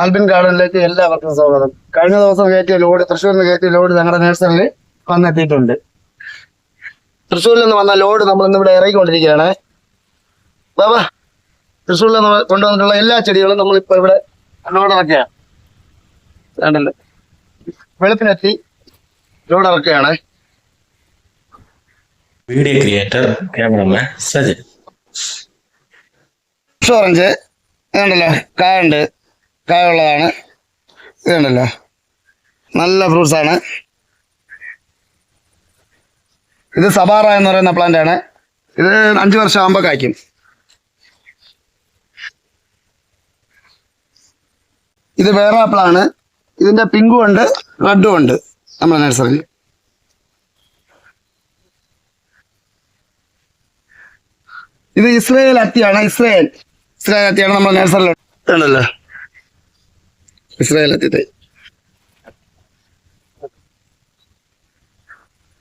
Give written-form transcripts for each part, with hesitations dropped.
ആൽബിൻ ഗാർഡനിലേക്ക് എല്ലാവർക്കും സ്വാഗതം. കഴിഞ്ഞ ദിവസം കയറ്റിയ ലോഡ്, തൃശ്ശൂരിൽ നിന്ന് കയറ്റിയ ലോഡ് ഞങ്ങളുടെ നഴ്സറിയിൽ വന്നെത്തിയിട്ടുണ്ട്. തൃശ്ശൂരിൽ നിന്ന് വന്ന ലോഡ് നമ്മൾ ഇന്നിവിടെ ഇറങ്ങിക്കൊണ്ടിരിക്കുകയാണ്. ബാബാ, തൃശ്ശൂരിൽ നിന്ന് കൊണ്ടുവന്നിട്ടുള്ള എല്ലാ ചെടികളും നമ്മളിപ്പോ ഇവിടെ ലോഡ് ഇറക്കുകയാണ്. വേണ്ടല്ലോ, വെളുപ്പിനെത്തി ലോഡ് ഇറക്കുകയാണ്. Video creator cameraman Sajin. Orange ഇതുണ്ടല്ലോ, കായുണ്ട്, കായുള്ളതാണ്. ഇതുണ്ടല്ലോ, നല്ല ഫ്രൂട്ട്സ് ആണ്. ഇത് സബാറ എന്ന് പറയുന്ന പ്ലാന്റ് ആണ്. ഇത് 5 വർഷം ആകുമ്പോൾ കായ്ക്കും. ഇത് വേറെ ആപ്പിളാണ്. ഇതിന്റെ പിങ്കും ഉണ്ട്, റെഡും ഉണ്ട് നമ്മുടെ നഴ്സറിയിൽ. ഇത് ഇസ്രയേൽ അത്തിയാണ്. ഇസ്രയേൽ അത്തിയാണ് നമ്മുടെ നഴ്സറിയിൽ ഉണ്ടല്ലോ. ഇസ്രയേൽ അത്തി തൈ.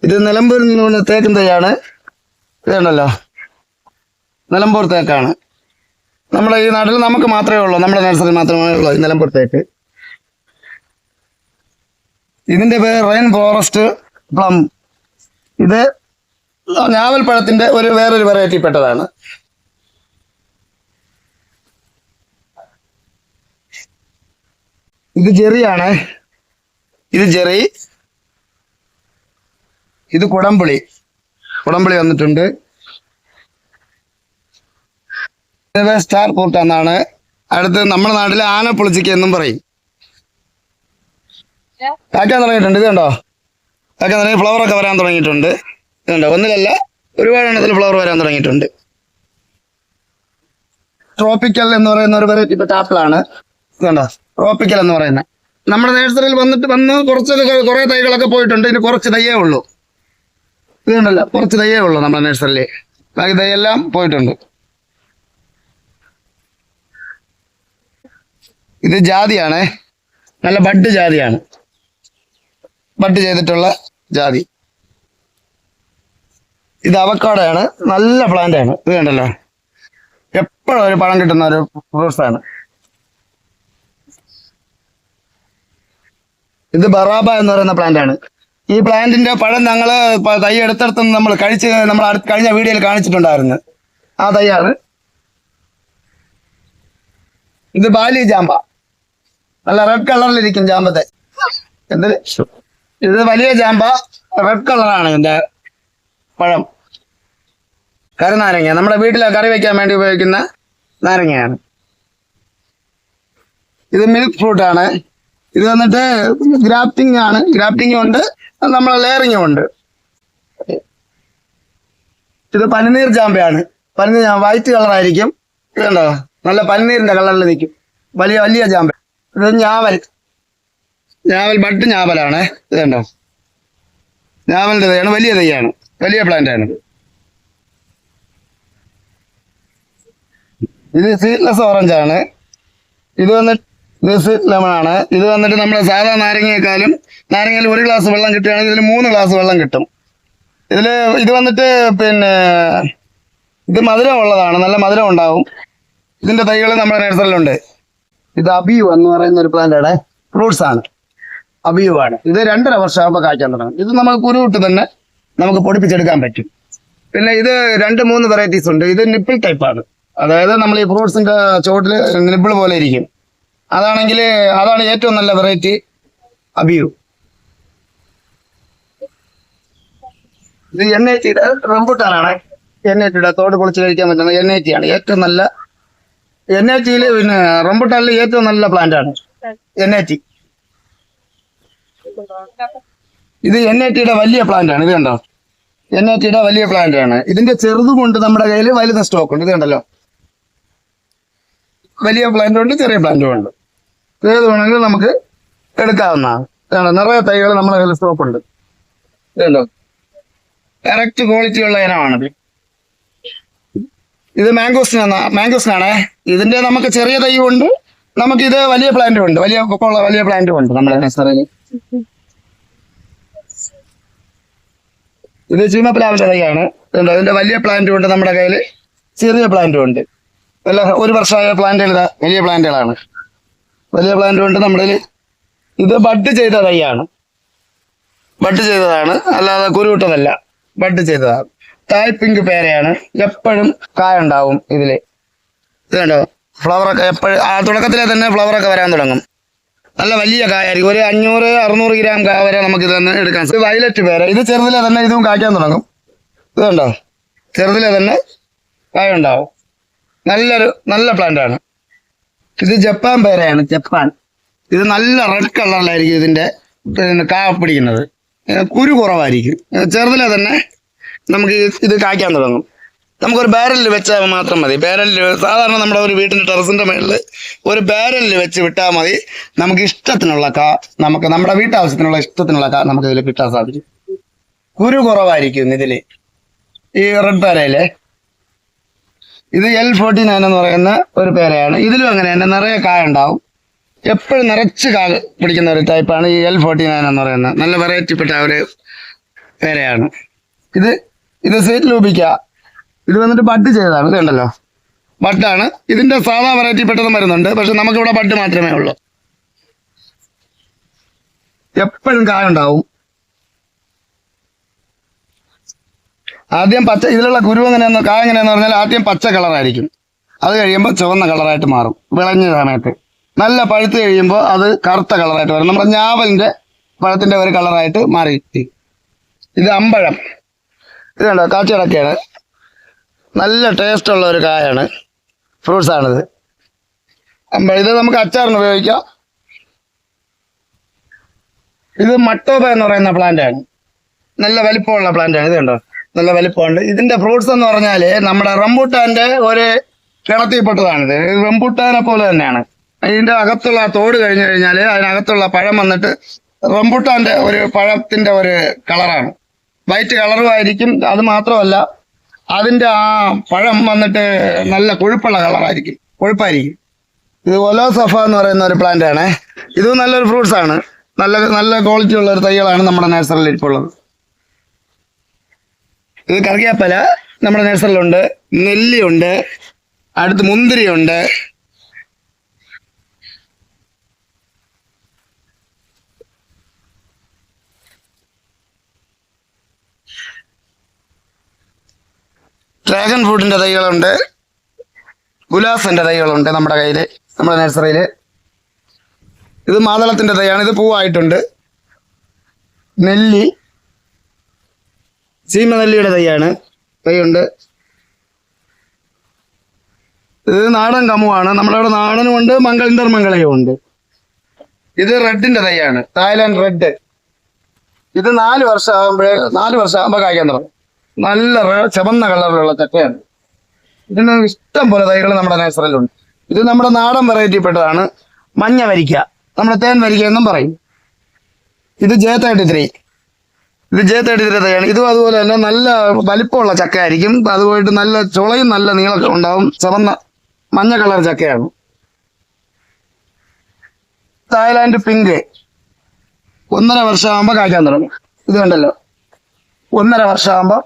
ഇത് നിലമ്പൂരിൽ നിന്ന് തേക്കും തൈയാണ്. ഇതുണ്ടല്ലോ, നിലമ്പൂർ തേക്കാണ്. നമ്മുടെ ഈ നാട്ടിൽ നമുക്ക് മാത്രമേ ഉള്ളൂ, നമ്മുടെ നഴ്സറി മാത്രമേ ഉള്ളൂ ഈ നിലമ്പൂർ തേക്ക്. ഇതിന്റെ പേര് റെയിൻ ഫോറസ്റ്റ് പ്ലം. ഇത് ഞാവൽപ്പഴത്തിന്റെ വേറൊരു വെറൈറ്റി പെട്ടതാണ്. ഇത് ജെറിയാണ്. ഇത് ജെറി. ഇത് കുടംപുളി വന്നിട്ടുണ്ട്. ഇത് സ്റ്റാർ ഫ്രൂട്ട് എന്നാണ്. അടുത്ത് നമ്മുടെ നാട്ടിൽ ആനപ്പുളിച്ചിക്ക എന്നും പറയും. കായ്ക്കാൻ തുടങ്ങിയിട്ടുണ്ട്. ഇത് കണ്ടോ, കായ്ക്കാൻ തുടങ്ങി, ഫ്ലവറൊക്കെ വരാൻ തുടങ്ങിയിട്ടുണ്ട്. ഇതുണ്ടോ, ഒന്നിലല്ല ഒരുപാട് എണ്ണത്തിൽ ഫ്ലവർ വരാൻ തുടങ്ങിയിട്ടുണ്ട്. ട്രോപ്പിക്കൽ എന്ന് പറയുന്ന ഒരു വെറൈറ്റി പെട്ട ആപ്പിളാണ്. ഇതുണ്ടോ, ട്രോപ്പിക്കൽ എന്ന് പറയുന്നത്. നമ്മുടെ നഴ്സറിയിൽ വന്ന് കുറെ തൈകളൊക്കെ പോയിട്ടുണ്ട്. ഇനി കുറച്ച് തയ്യേ ഉള്ളൂ. ഇതുണ്ടല്ലോ, കുറച്ച് തയ്യേ ഉള്ളൂ നമ്മുടെ നഴ്സറിയിൽ. ബാക്കി തൈയെല്ലാം പോയിട്ടുണ്ട്. ഇത് ജാതിയാണ്, നല്ല ബഡ് ജാതിയാണ്. ബഡ് ചെയ്തിട്ടുള്ള ജാതി. ഇത് അവക്കാഡോയാണ്, നല്ല പ്ലാന്റ് ആണ്. ഇത് കണ്ടല്ലോ, എപ്പോഴും ഒരു പഴം കിട്ടുന്ന ഒരു ഫ്രൂട്ട്സ് ആണ്. ഇത് ബറാബ എന്ന് പറയുന്ന പ്ലാന്റ് ആണ്. ഈ പ്ലാന്റിന്റെ പഴം ഞങ്ങള് തൈ എടുത്തെടുത്ത് നമ്മൾ കഴിഞ്ഞ വീഡിയോയിൽ കാണിച്ചിട്ടുണ്ടായിരുന്നു. ആ തൈയാണ്. ഇത് ബാലി ജാമ്പ, നല്ല റെഡ് കളറിലിരിക്കും ജാമ്പത്തെ. എന്തിന് ഇത് വലിയ ജാമ്പ, റെഡ് കളറാണ് ഇതിന്റെ പഴം. കരുനാരങ്ങ, നമ്മുടെ വീട്ടിലെ കറി വെക്കാൻ വേണ്ടി ഉപയോഗിക്കുന്ന നാരങ്ങയാണ്. ഇത് മിൽക്ക് ഫ്രൂട്ട് ആണ്. ഇത് വന്നിട്ട് ഗ്രാഫ്റ്റിംഗ് ആണ്. ഗ്രാഫ്റ്റിംഗും ഉണ്ട്, നമ്മളെ ലെയറിങ്ങും ഉണ്ട്. ഇത് പനിനീർ ജാമ്പയാണ്. പനിനീർ വൈറ്റ് കളറായിരിക്കും. ഇതുണ്ടോ, നല്ല പനിനീരിന്റെ കളറിൽ നിൽക്കും. വലിയ ജാമ്പ. ഇത് ഞാവൽ ബഡ് ഞാവലാണ്. ഇതുണ്ടോ, ഞാവലിന്റെ തൈയാണ്. വലിയ തൈയാണ്, വലിയ പ്ലാന്റ് ആണ്. ഇത് സീഡ്ലെസ് ഓറഞ്ച് ആണ്. ഇത് സ്വീറ്റ് ലെമൺ ആണ്. ഇത് വന്നിട്ട് നമ്മുടെ സാധാ നാരങ്ങയെക്കാളും, നാരങ്ങയിൽ 1 ഗ്ലാസ് വെള്ളം കിട്ടുകയാണെങ്കിൽ ഇതിൽ 3 ഗ്ലാസ് വെള്ളം കിട്ടും. ഇത് വന്നിട്ട് ഇത് മധുരം ഉള്ളതാണ്, നല്ല മധുരം ഉണ്ടാവും. ഇതിന്റെ തൈകൾ നമ്മുടെ നഴ്സറിയിലുണ്ട്. ഇത് അബിയു എന്ന് പറയുന്ന ഒരു പ്ലാന്റ് ആണ്, ഫ്രൂട്ട്സ് ആണ്. അബിയു ആണ്. ഇത് 2.5 വർഷം ആകുമ്പോൾ കായ്ക്കാൻ തുടങ്ങും. ഇത് നമുക്ക് കുരുവിട്ട് തന്നെ നമുക്ക് പൊടിപ്പിച്ചെടുക്കാൻ പറ്റും. പിന്നെ ഇത് 2-3 വെറൈറ്റീസ് ഉണ്ട്. ഇത് നിപ്പിൾ ടൈപ്പാണ്. അതായത് നമ്മൾ ഈ ഫ്രൂട്ട്സിന്റെ ചുവട്ടില് നിപ്പിൾ പോലെ ഇരിക്കും. അതാണ് ഏറ്റവും നല്ല വെറൈറ്റി അബിയു. ഇത് NAT-യുടെ റംബുട്ടാനാണ്. NAT-യുടെ തോട് പൊളിച്ച് കഴിക്കാൻ പറ്റുന്ന NAT ആണ് ഏറ്റവും നല്ല. NAT-യിൽ പിന്നെ റംബുട്ടാനിൽ ഏറ്റവും നല്ല പ്ലാന്റ് ആണ് NAT. ഇത് NAT-യുടെ വലിയ പ്ലാന്റ് ആണ്. ഇത് കണ്ടോ, NAT-യുടെ വലിയ പ്ലാന്റ് ആണ്. ഇതിന്റെ ചെറുതുകൊണ്ട് നമ്മുടെ കയ്യിൽ വലുത് സ്റ്റോക്ക് ഉണ്ട്. ഇത് കണ്ടല്ലോ, വലിയ പ്ലാന്റും ഉണ്ട്, ചെറിയ പ്ലാന്റും ഉണ്ട്. ഏത് വേണമെങ്കിലും നമുക്ക് എടുക്കാവുന്നതാണ്. നിറയെ തൈകൾ നമ്മുടെ കയ്യിൽ സ്റ്റോക്ക് ഉണ്ട്. ഇതുണ്ടോ, കറക്റ്റ് ക്വാളിറ്റി ഉള്ള ഇനമാണത്. ഇത് മാംഗോസ്റ്റിനാണ്. ഇതിന്റെ നമുക്ക് ചെറിയ തൈയും ഉണ്ട്, നമുക്കിത് വലിയ പ്ലാന്റും ഉണ്ട്, വലിയ പ്ലാന്റും ഉണ്ട് നമ്മുടെ നഴ്സറിയിൽ. ഇത് ചീമപ്ലാവിന്റെ തൈയാണ്. ഇതിന്റെ വലിയ പ്ലാന്റും ഉണ്ട് നമ്മുടെ കയ്യിൽ, ചെറിയ പ്ലാന്റും ഉണ്ട്. 1 വർഷമായ പ്ലാന്റുകൾ, വലിയ പ്ലാന്റുകളാണ്. വലിയ പ്ലാന്റും ഉണ്ട് നമ്മുടെ കയ്യില്. ഇത് ബഡ് ചെയ്ത തൈയാണ്, ബഡ് ചെയ്തതാണ്, അല്ലാതെ കുരുവിട്ടതല്ല, ബഡ് ചെയ്തതാണ്. തായ് പിങ്ക് പേരയാണ്. എപ്പോഴും കായ ഉണ്ടാവും ഇതില്. ഇത് കണ്ടോ, ഫ്ലവറൊക്കെ എപ്പോഴും ആ തുടക്കത്തിലെ തന്നെ ഫ്ലവറൊക്കെ വരാൻ തുടങ്ങും. നല്ല വലിയ കായായിരിക്കും. ഒരു 500-600 ഗ്രാം കായ വരെ നമുക്ക് ഇത് തന്നെ എടുക്കാം. ഇത് വയലറ്റ് പേര. ഇത് ചെറുതിലെ തന്നെ ഇതും കായ്ക്കാൻ തുടങ്ങും. ഇത് കണ്ടോ, ചെറുതിലെ തന്നെ കായ ഉണ്ടാവും. നല്ല പ്ലാന്റ് ആണ്. ഇത് ജപ്പാൻ പേരയാണ്, ജപ്പാൻ. ഇത് നല്ല റെഡ് കളറിലായിരിക്കും ഇതിന്റെ കായ പിടിക്കുന്നത്. കുരു കുറവായിരിക്കും. ചെറുതിലെ തന്നെ നമുക്ക് ഇത് കായ്ക്കാൻ തുടങ്ങും. നമുക്കൊരു ബാരലിൽ വെച്ചാൽ മാത്രം മതി. ബാരലിൽ സാധാരണ നമ്മുടെ ഒരു വീട്ടിന്റെ ടെറസിന്റെ മേളിൽ ഒരു ബാരലിൽ വെച്ച് വിട്ടാൽ മതി. നമുക്ക് ഇഷ്ടത്തിനുള്ള നമുക്ക് നമ്മുടെ വീട്ടാവശ്യത്തിനുള്ള ഇഷ്ടത്തിനുള്ള നമുക്ക് ഇതിൽ കിട്ടാൻ സാധിക്കും. കുരു കുറവായിരിക്കും ഇതില്. ഈ റെഡ് പേരയിലെ ഇത് L49 എന്ന് പറയുന്ന ഒരു പേരയാണ്. ഇതിലും അങ്ങനെ തന്നെ നിറയെ കായ ഉണ്ടാവും. എപ്പോഴും നിറച്ച് കായ പിടിക്കുന്ന ഒരു ടൈപ്പാണ് ഈ L49 എന്ന് പറയുന്നത്. നല്ല വെറൈറ്റിപ്പെട്ട ഒരു പേരയാണ്. ഇത് സീറ്റ് ലൂപിക്ക. ഇത് വന്നിട്ട് ബഡ് ചെയ്തതാണ്. ഇത് കണ്ടല്ലോ, ബഡാണ്. ഇതിന്റെ സാധാ വെറൈറ്റി പെട്ടതും വരുന്നുണ്ട്, പക്ഷെ നമുക്കിവിടെ ബഡ് മാത്രമേ ഉള്ളൂ. എപ്പോഴും കായ ഉണ്ടാവും. ആദ്യം പച്ച, ഇതിലുള്ള കുരു എങ്ങനെയാന്ന്, കായ എങ്ങനെയാന്ന് പറഞ്ഞാൽ ആദ്യം പച്ച കളറായിരിക്കും. അത് കഴിയുമ്പോൾ ചുവന്ന കളറായിട്ട് മാറും വിളഞ്ഞ സമയത്ത്. നല്ല പഴുത്ത് കഴിയുമ്പോൾ അത് കറുത്ത കളറായിട്ട് വരും. നമ്മുടെ ഞാവലിന്റെ പഴത്തിന്റെ ഒരു കളറായിട്ട് മാറി. ഇത് അമ്പഴം. ഇത് കണ്ടോ, കാച്ചിടക്കയാണ്. നല്ല ടേസ്റ്റ് ഉള്ള ഒരു കായാണ്, ഫ്രൂട്ട്സ് ആണിത്. ഇത് നമുക്ക് അച്ചാറിന് ഉപയോഗിക്കാം. ഇത് മട്ടോബ എന്ന് പറയുന്ന പ്ലാന്റ് ആണ്. നല്ല വലിപ്പമുള്ള പ്ലാന്റ് ആണ്. ഇത് കണ്ടോ, നല്ല വലിപ്പമുണ്ട്. ഇതിന്റെ ഫ്രൂട്ട്സ് എന്ന് പറഞ്ഞാല് നമ്മുടെ റംബൂട്ടാന്റെ ഒരു കിണത്തിൽപ്പെട്ടതാണിത്. റംബൂട്ടാനെ പോലെ തന്നെയാണ്. ഇതിന്റെ അകത്തുള്ള തോട് കഴിഞ്ഞു കഴിഞ്ഞാൽ അതിനകത്തുള്ള പഴം വന്നിട്ട് റംബൂട്ടാന്റെ ഒരു പഴത്തിന്റെ ഒരു കളറാണ്. വൈറ്റ് കളറുമായിരിക്കും. അത് മാത്രമല്ല, അതിന്റെ ആ പഴം വന്നിട്ട് നല്ല കൊഴുപ്പുള്ള കളറായിരിക്കും, കൊഴുപ്പായിരിക്കും. ഇത് ഒലോസഫ എന്ന് പറയുന്ന ഒരു പ്ലാന്റ് ആണ്. ഇതും നല്ലൊരു ഫ്രൂട്ട്സ് ആണ്. നല്ല ക്വാളിറ്റി ഉള്ള ഒരു തൈകളാണ് നമ്മുടെ നഴ്സറിയിൽ ഇപ്പോൾ ഉള്ളത്. ഇത് കറിയാപ്പല നമ്മുടെ നഴ്സറിയിലുണ്ട്. നെല്ലിയുണ്ട്, അടുത്ത് മുന്തിരിയുണ്ട്. ഡ്രാഗൺ ഫ്രൂട്ടിന്റെ തൈകളുണ്ട്, ഗുലാസിന്റെ തൈകളുണ്ട് നമ്മുടെ കയ്യിൽ, നമ്മുടെ നഴ്സറിയിൽ. ഇത് മാതളത്തിന്റെ തൈയാണ്. ഇത് പൂവായിട്ടുണ്ട്. നെല്ലി, ചീമനെല്ലിയുടെ തൈയുണ്ട്. ഇത് നാടൻ കമുവാണ്. നമ്മുടെ അവിടെ നാടനും ഉണ്ട്, ഇന്റർമംഗളയും ഉണ്ട്. ഇത് റെഡിന്റെ തൈയാണ്, തായ്ലാൻഡ് റെഡ്. ഇത് 4 വർഷം ആകുമ്പോൾ കായ്ക്കാൻ തുടങ്ങും. നല്ല ചുവന്ന കളറിലുള്ള ചക്കയാണ്. ഇതിന് ഇഷ്ടം പോലെ തൈകൾ നമ്മുടെ നഴ്സറിയിലുണ്ട്. ഇത് നമ്മുടെ നാടൻ വെറൈറ്റി പെട്ടതാണ്, മഞ്ഞ വരിക്ക. നമ്മുടെ തേൻ വരിക്ക എന്നും പറയും. ഇത് J33. ഇത് J33 തൈയാണ്. ഇതും അതുപോലെ തന്നെ നല്ല വലിപ്പമുള്ള ചക്കയായിരിക്കും. അതുപോയിട്ട് നല്ല ചുളയും നല്ല നീളമൊക്കെ ഉണ്ടാവും. ചുവന്ന മഞ്ഞ കളർ ചക്കയാണ്. തായ്ലാൻഡ് പിങ്ക് 1.5 വർഷം ആകുമ്പോൾ കായ്ക്കാൻ തുടങ്ങും. ഇത് കണ്ടല്ലോ, 1.5 വർഷം ആകുമ്പോൾ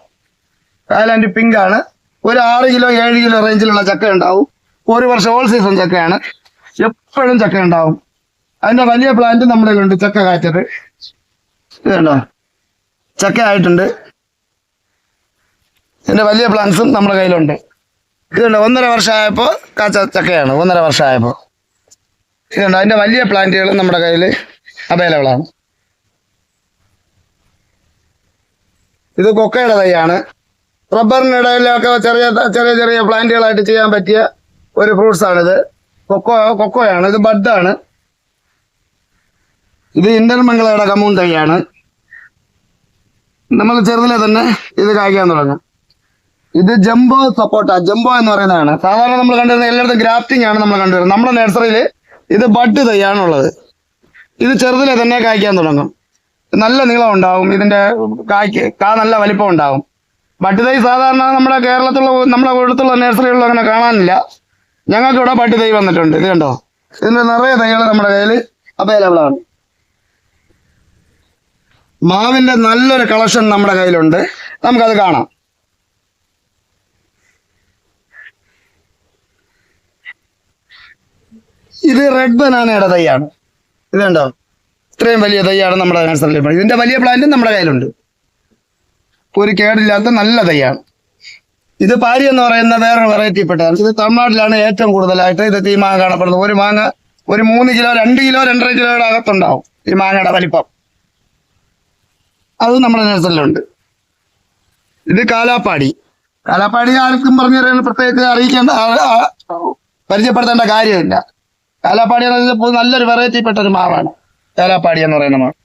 തായ്ലാൻഡ് പിങ്ക് ആണ്. ഒരു 6 കിലോ 7 കിലോ റേഞ്ചിലുള്ള ചക്ക ഉണ്ടാവും. 1 വർഷം ഓൾ സീസൺ ചക്കയാണ്. എപ്പോഴും ചക്ക ഉണ്ടാവും. അതിന്റെ വലിയ പ്ലാന്റ് നമ്മുടെ കയ്യിലുണ്ട്, ചക്ക കായ്ച്ചത്. ഇത് കണ്ടോ, ചക്ക ആയിട്ടുണ്ട്. ഇതിന്റെ വലിയ പ്ലാന്റ്സും നമ്മുടെ കയ്യിലുണ്ട്. ഇതുണ്ട് 1.5 വർഷമായപ്പോൾ കാച്ച ചക്കയാണ്. 1.5 വർഷമായപ്പോൾ ഇതുണ്ട്. അതിന്റെ വലിയ പ്ലാന്റുകൾ നമ്മുടെ കയ്യിൽ അവൈലബിൾ ആണ്. ഇത് കൊക്കയുടെ തൈയാണ്. റബ്ബറിന്റെ ഇടയിലൊക്കെ ചെറിയ പ്ലാന്റുകളായിട്ട് ചെയ്യാൻ പറ്റിയ ഒരു ഫ്രൂട്ട്സ് ആണിത്. കൊക്കോയാണ്. ഇത് ബഡാണ്. ഇത് ഇന്റർമംഗളയുടെ കമൂൺ തൈയാണ്. നമ്മൾ ചെറുതിലെ തന്നെ ഇത് കായ്ക്കാൻ തുടങ്ങും. ഇത് ജംബോ സപ്പോട്ട. ജംബോ എന്ന് പറയുന്നതാണ്. സാധാരണ നമ്മൾ കണ്ടുവരുന്ന എല്ലായിടത്തും ഗ്രാഫ്റ്റിംഗ് ആണ് നമ്മൾ കണ്ടുവരുന്നത്. നമ്മുടെ നഴ്സറിയിൽ ഇത് ബഡ് തൈയാണുള്ളത്. ഇത് ചെറുതിലെ തന്നെ കായ്ക്കാൻ തുടങ്ങും. നല്ല നീളം ഉണ്ടാവും. ഇതിന്റെ കാ നല്ല വലിപ്പം ഉണ്ടാവും. ബഡ് തൈ സാധാരണ നമ്മുടെ നമ്മുടെ അടുത്തുള്ള നഴ്സറികളിൽ അങ്ങനെ കാണാനില്ല. ഞങ്ങൾക്ക് ഇവിടെ ബഡ് തൈ വന്നിട്ടുണ്ട്. ഇത് കണ്ടോ, ഇതിന്റെ നിറയെ തൈകൾ നമ്മുടെ കയ്യിൽ അവൈലബിൾ ആണ്. മാവിന്റെ നല്ലൊരു കളക്ഷൻ നമ്മുടെ കയ്യിലുണ്ട്. നമുക്കത് കാണാം. ഇത് റെഡ് ബനാനയുടെ തൈയാണ്. ഇത് കണ്ടോ, ഇത്രയും വലിയ തൈയാണ് നമ്മുടെ നഴ്സറിയിൽ. ഇതിന്റെ വലിയ പ്ലാന്റ് നമ്മുടെ കയ്യിലുണ്ട്. ഒരു കേടില്ലാത്ത നല്ല തൈയാണ്. ഇത് പാരി എന്ന് പറയുന്ന വേറൊരു വെറൈറ്റി പെട്ടതാണ്. ഇത് തമിഴ്നാട്ടിലാണ് ഏറ്റവും കൂടുതലായിട്ട് ഇത് ഈ മാങ്ങ കാണപ്പെടുന്നത്. ഒരു മാങ്ങ ഒരു 3 കിലോ 2 കിലോ 2.5 കിലോയുടെ അകത്തുണ്ടാവും ഈ മാങ്ങയുടെ വലിപ്പം. അത് നമ്മുടെ നഴ്സറിയിലുണ്ട്. ഇത് കാലാപ്പാടി. കാലാപ്പാടി ആർക്കും പറഞ്ഞു തരാൻ പ്രത്യേകിച്ച് അറിയിക്കേണ്ട പരിചയപ്പെടുത്തേണ്ട കാര്യമില്ല. കാലാപ്പാടി എന്ന് പറയുന്നത് നല്ലൊരു വെറൈറ്റി പെട്ട ഒരു മാവാണ് കാലാപ്പാടി എന്ന് പറയുന്ന മാവ്.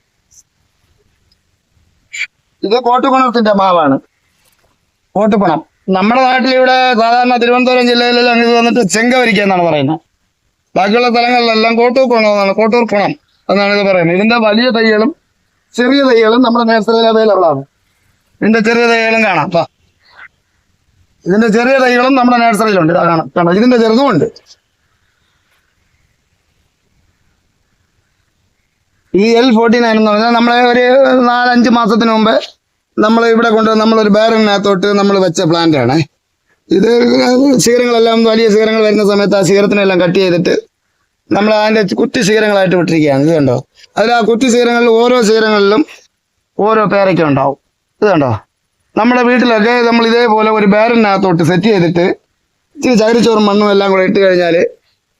ഇത് കോട്ടുകുണത്തിന്റെ മാവാണ്. കോട്ടുകുണം നമ്മുടെ നാട്ടിലിവിടെ സാധാരണ തിരുവനന്തപുരം ജില്ലയിലെല്ലാം ഇത് വന്നിട്ട് ചെങ്കവരിക്ക എന്നാണ് പറയുന്നത്. ബാക്കിയുള്ള സ്ഥലങ്ങളിലെല്ലാം കോട്ടൂർ കുണം എന്നാണ് ഇത് പറയുന്നത്. ഇതിന്റെ വലിയ തൈകളും ചെറിയ തൈകളും നമ്മുടെ നഴ്സറിയിൽ അവൈലബിൾ ആണ്. ഇതിന്റെ ചെറിയ തൈകളും കാണാം. ഇതിന്റെ ചെറിയ തൈകളും നമ്മുടെ നഴ്സറിയിലുണ്ട്. കാണാം. ഇതിന്റെ ചെറുതും ഉണ്ട്. ഈ L49 എന്ന് പറഞ്ഞാൽ നമ്മളെ ഒരു 4-5 മാസത്തിന് മുമ്പ് നമ്മൾ ഇവിടെ കൊണ്ട് നമ്മളൊരു ബാരലിനകത്തോട്ട് നമ്മൾ വെച്ച പ്ലാന്റ് ആണ്. ഇത് ശിഖരങ്ങളെല്ലാം വലിയ ശിഖരങ്ങൾ വരുന്ന സമയത്ത് ആ ശിഖരത്തിനെല്ലാം കട്ട് ചെയ്തിട്ട് നമ്മൾ അതിന്റെ കുറ്റി ശിഖരങ്ങളായിട്ട് വിട്ടിരിക്കുകയാണ്. ഇത് കണ്ടോ, അതിൽ ആ കുറ്റി ശിഖരങ്ങളിൽ ഓരോ ശിഖരങ്ങളിലും ഓരോ പേരയ്ക്ക ഉണ്ടാവും. ഇത് കണ്ടോ, നമ്മുടെ വീട്ടിലൊക്കെ നമ്മൾ ഇതേപോലെ ഒരു ബാരലിനകത്തോട്ട് സെറ്റ് ചെയ്തിട്ട് ഇച്ചിരി ചകിരിച്ചോറും മണ്ണും എല്ലാം കൂടെ ഇട്ട് കഴിഞ്ഞാൽ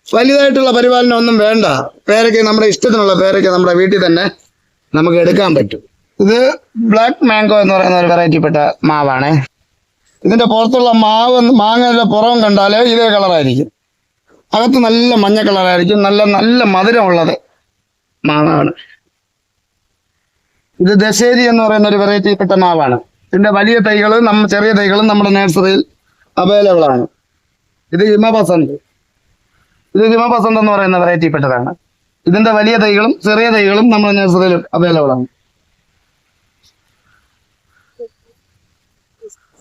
വലുതായിട്ടുള്ള പരിപാലനം ഒന്നും വേണ്ട. പേരയ്ക്ക നമ്മുടെ ഇഷ്ടത്തിനുള്ള പേരയ്ക്ക നമ്മുടെ വീട്ടിൽ തന്നെ നമുക്ക് എടുക്കാൻ പറ്റും. ഇത് ബ്ലാക്ക് മാംഗോ എന്ന് പറയുന്ന ഒരു വെറൈറ്റി പെട്ട മാവാണ്. ഇതിന്റെ പുറത്തുള്ള മാങ്ങയുടെ പുറം കണ്ടാല് ഇതേ കളറായിരിക്കും. അകത്ത് നല്ല മഞ്ഞ കളറായിരിക്കും. നല്ല നല്ല മധുരമുള്ളത് മാവാണ്. ഇത് ദശേരി എന്ന് പറയുന്ന ഒരു വെറൈറ്റി പെട്ട മാവാണ്. ഇതിന്റെ വലിയ തൈകളും ചെറിയ തൈകളും നമ്മുടെ നഴ്സറിയിൽ അവൈലബിൾ ആണ്. ഇത് ഹിമപസന്ത്. ഇത് ഹിമപസന്ത് എന്ന് പറയുന്ന വെറൈറ്റി പെട്ടതാണ്. ഇതിന്റെ വലിയ തൈകളും ചെറിയ തൈകളും നമ്മുടെ നഴ്സറിയിൽ അവൈലബിൾ ആണ്.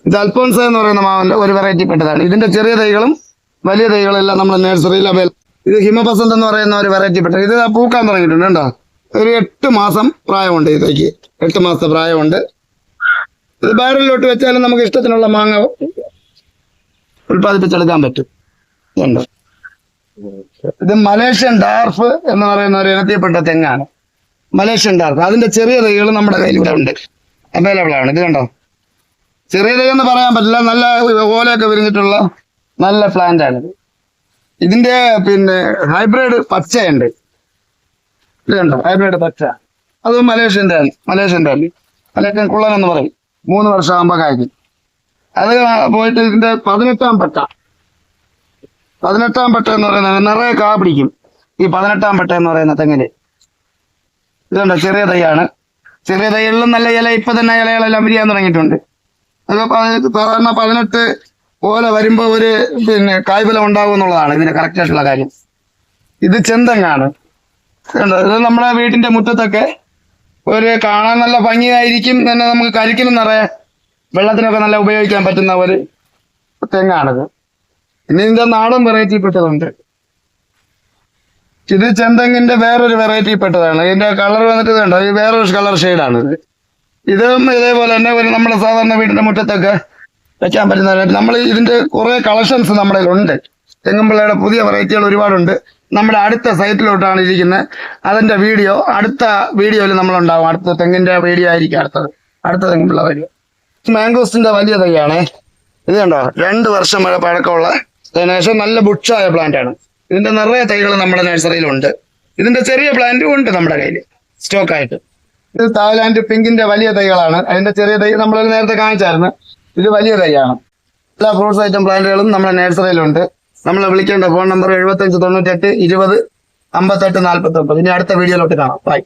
ഇത് അൽഫോൻസ എന്ന് പറയുന്ന മാവിന്റെ ഒരു വെറൈറ്റി പെട്ടതാണ്. ഇതിന്റെ ചെറിയ തൈകളും വലിയ തൈകളും എല്ലാം നമ്മുടെ നഴ്സറിയിൽ അവൈലബിൾ. ഇത് ഹിമപസന്ത് എന്ന് പറയുന്ന ഒരു വെറൈറ്റി പെട്ടത്. ഇത് പൂക്കാൻ തുടങ്ങിയിട്ടുണ്ട്. കേട്ടോ, ഒരു 8 മാസം പ്രായമുണ്ട്. ഈ തൈക്ക് 8 മാസത്തെ പ്രായമുണ്ട്. ഇത് ബാരലിലോട്ട് വെച്ചാലും നമുക്ക് ഇഷ്ടത്തിനുള്ള മാങ്ങ ഉൽപ്പാദിപ്പിച്ചെടുക്കാൻ പറ്റും. ഇതുണ്ട്. ഇത് മലേഷ്യൻ ഡാർഫ് എന്ന് പറയുന്ന ഒരു ഇനത്തിൽപ്പെട്ട തെങ്ങാണ്. Malaysian dwarf. അതിന്റെ ചെറിയ തൈകൾ നമ്മുടെ കയ്യിൽ ഇവിടെ ഉണ്ട്, അവൈലബിൾ ആണ്. ഇത് കണ്ടോ, ചെറിയ തൈ എന്ന് പറയാൻ പറ്റില്ല, നല്ല ഓലയൊക്കെ വിരിഞ്ഞിട്ടുള്ള നല്ല പ്ലാന്റ് ആണ്. ഇതിന്റെ ഹൈബ്രിഡ് പച്ചയുണ്ട്. ഇത് കണ്ടോ, ഹൈബ്രിഡ് പച്ച. അത് മലേഷ്യൻ്റെ മലേഷ്യൻ കുള്ളൻ എന്ന് പറയും. 3 വർഷം ആകുമ്പോൾ കായ്ക്കും. അത് പോയിട്ട് ഇതിന്റെ 18ാം പട്ട എന്ന് പറയുന്നത് നിറയെ കാ പിടിക്കും. ഈ 18ാം പട്ട എന്ന് പറയുന്ന തെങ്ങില്. ഇതുണ്ട്, ചെറിയ തൈയാണ്. ചെറിയ തൈകളിലും നല്ല ഇല, ഇപ്പൊ തന്നെ ഇലകളെല്ലാം വിരിയാൻ തുടങ്ങിയിട്ടുണ്ട്. അത് സാധാരണ 18 ഓല വരുമ്പോ ഒരു കായ്ഫലം ഉണ്ടാകും എന്നുള്ളതാണ് ഇതിന്റെ കറക്റ്റ് ആയിട്ടുള്ള കാര്യം. ഇത് ചെന്തങ്ങാണ്. ഇത് നമ്മുടെ വീട്ടിന്റെ മുറ്റത്തൊക്കെ ഒരു കാണാൻ നല്ല ഭംഗിയായിരിക്കും. തന്നെ നമുക്ക് കരിക്കിനും നിറയെ വെള്ളത്തിനൊക്കെ നല്ല ഉപയോഗിക്കാൻ പറ്റുന്ന ഒരു തെങ്ങാണിത്. പിന്നെ ഇതിന്റെ നാടൻ വെറൈറ്റി പെട്ടതുണ്ട്. ഇത് ചെന്തെങ്ങിന്റെ വേറൊരു വെറൈറ്റി പെട്ടതാണ്. ഇതിന്റെ കളർ വന്നിട്ട് ഇതുണ്ട്, ഇത് വേറൊരു കളർ ഷെയ്ഡാണ്. ഇതും ഇതേപോലെ തന്നെ നമ്മുടെ സാധാരണ വീടിന്റെ മുറ്റത്തൊക്കെ വെക്കാൻ പറ്റുന്ന നമ്മൾ ഇതിന്റെ കുറെ കളക്ഷൻസ് നമ്മുടെ ഉണ്ട്. തെങ്ങുംപിള്ളയുടെ പുതിയ വെറൈറ്റികൾ ഒരുപാടുണ്ട്. നമ്മുടെ അടുത്ത സൈറ്റിലോട്ടാണ് ഇരിക്കുന്നത്. അതിന്റെ അടുത്ത വീഡിയോയിൽ നമ്മളുണ്ടാവും. അടുത്ത തെങ്ങിന്റെ വീഡിയോ ആയിരിക്കും അടുത്ത തെങ്ങുംപിള്ള വീഡിയോ. മാംഗോസിന്റെ വലിയ തൈയാണേ. ഇത് കണ്ടോ, 2 വർഷം പഴക്കമുള്ള ശേഷം നല്ല ബുഷായ പ്ലാന്റ് ആണ്. ഇതിന്റെ നിറയെ തൈകൾ നമ്മുടെ നഴ്സറിയിലുണ്ട്. ഇതിന്റെ ചെറിയ പ്ലാന്റും ഉണ്ട് നമ്മുടെ കയ്യിൽ സ്റ്റോക്കായിട്ട്. ഇത് തായ്ലാന്റ് പിങ്കിന്റെ വലിയ തൈകളാണ്. അതിന്റെ ചെറിയ തൈ നമ്മൾ നേരത്തെ കാണിച്ചായിരുന്നു. ഇത് വലിയ തൈയാണ്. എല്ലാ ഫ്രൂട്ട്സ് ഐറ്റം പ്ലാന്റുകളും നമ്മുടെ നഴ്സറിയിലുണ്ട്. നമ്മളെ വിളിക്കേണ്ട ഫോൺ നമ്പർ 75 98 20 58 49. ഇനി അടുത്ത വീഡിയോയിലോട്ട് കാണാം. ബൈ.